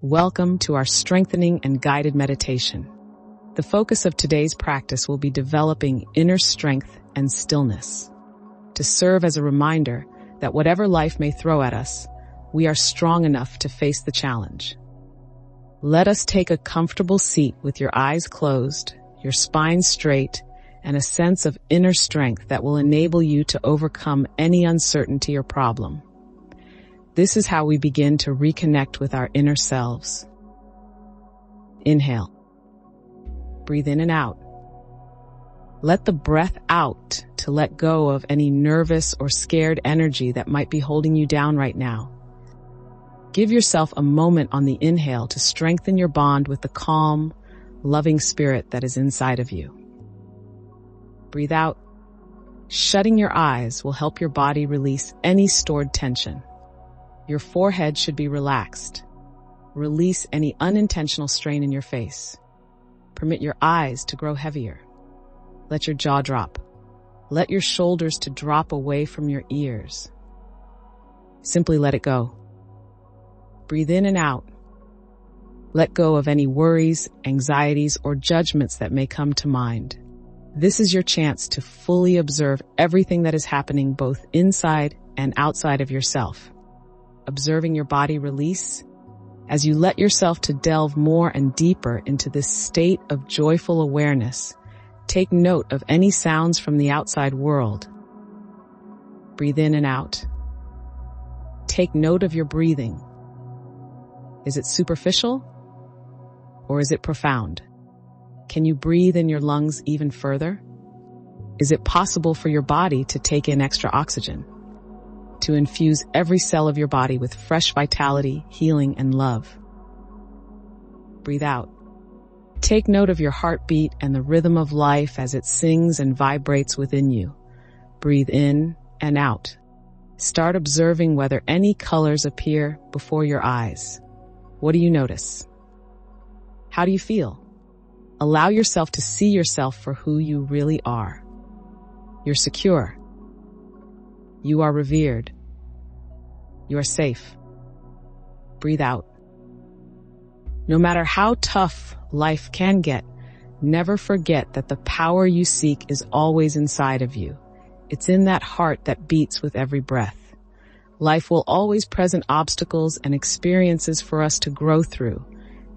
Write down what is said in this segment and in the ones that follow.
Welcome to our strengthening and guided meditation. The focus of today's practice will be developing inner strength and stillness to serve as a reminder that whatever life may throw at us, we are strong enough to face the challenge. Let us take a comfortable seat with your eyes closed, your spine straight, and a sense of inner strength that will enable you to overcome any uncertainty or problem. This is how we begin to reconnect with our inner selves. Inhale. Breathe in and out. Let the breath out to let go of any nervous or scared energy that might be holding you down right now. Give yourself a moment on the inhale to strengthen your bond with the calm, loving spirit that is inside of you. Breathe out. Shutting your eyes will help your body release any stored tension. Your forehead should be relaxed. Release any unintentional strain in your face. Permit your eyes to grow heavier. Let your jaw drop. Let your shoulders to drop away from your ears. Simply let it go. Breathe in and out. Let go of any worries, anxieties, or judgments that may come to mind. This is your chance to fully observe everything that is happening both inside and outside of yourself. Observing your body release as you let yourself to delve more and deeper into this state of joyful awareness. Take note of any sounds from the outside world. Breathe in and out. Take note of your breathing. Is it superficial or is it profound? Can you breathe in your lungs even further? Is it possible for your body to take in extra oxygen? To infuse every cell of your body with fresh vitality, healing, and love. Breathe out. Take note of your heartbeat and the rhythm of life as it sings and vibrates within you. Breathe in and out. Start observing whether any colors appear before your eyes. What do you notice? How do you feel? Allow yourself to see yourself for who you really are. You're secure. You are revered. You are safe. Breathe out. No matter how tough life can get, never forget that the power you seek is always inside of you. It's in that heart that beats with every breath. Life will always present obstacles and experiences for us to grow through,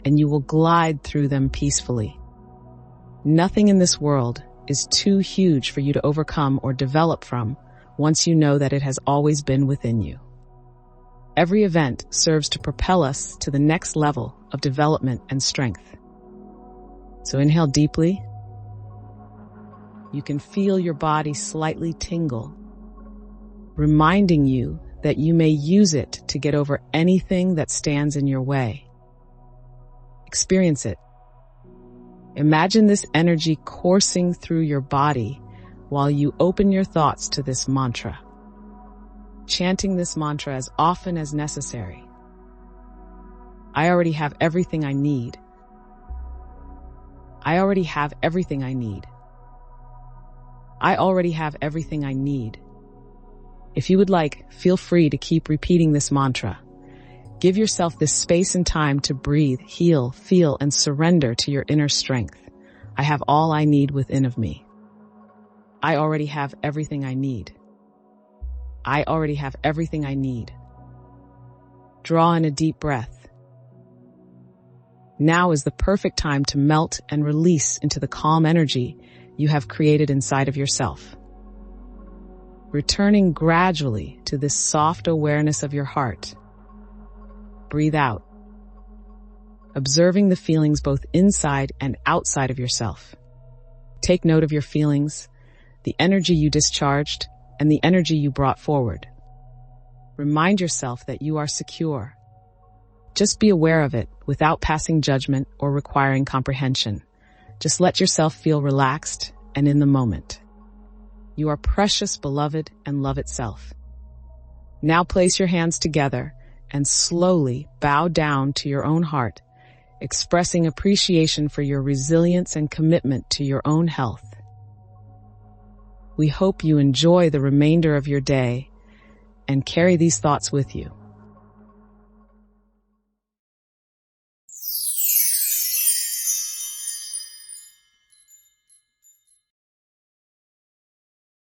and you will glide through them peacefully. Nothing in this world is too huge for you to overcome or develop from once you know that it has always been within you. Every event serves to propel us to the next level of development and strength. So inhale deeply. You can feel your body slightly tingle, reminding you that you may use it to get over anything that stands in your way. Experience it. Imagine this energy coursing through your body while you open your thoughts to this mantra. Chanting this mantra as often as necessary. I already have everything I need. I already have everything I need. I already have everything I need. If you would like, feel free to keep repeating this mantra. Give yourself this space and time to breathe, heal, feel, and surrender to your inner strength. I have all I need within of me. I already have everything I need. I already have everything I need. Draw in a deep breath. Now is the perfect time to melt and release into the calm energy you have created inside of yourself. Returning gradually to this soft awareness of your heart. Breathe out, observing the feelings both inside and outside of yourself. Take note of your feelings, the energy you discharged, and the energy you brought forward. Remind yourself that you are secure. Just be aware of it without passing judgment or requiring comprehension. Just let yourself feel relaxed and in the moment. You are precious, beloved, and love itself. Now place your hands together and slowly bow down to your own heart, expressing appreciation for your resilience and commitment to your own health. We hope you enjoy the remainder of your day and carry these thoughts with you.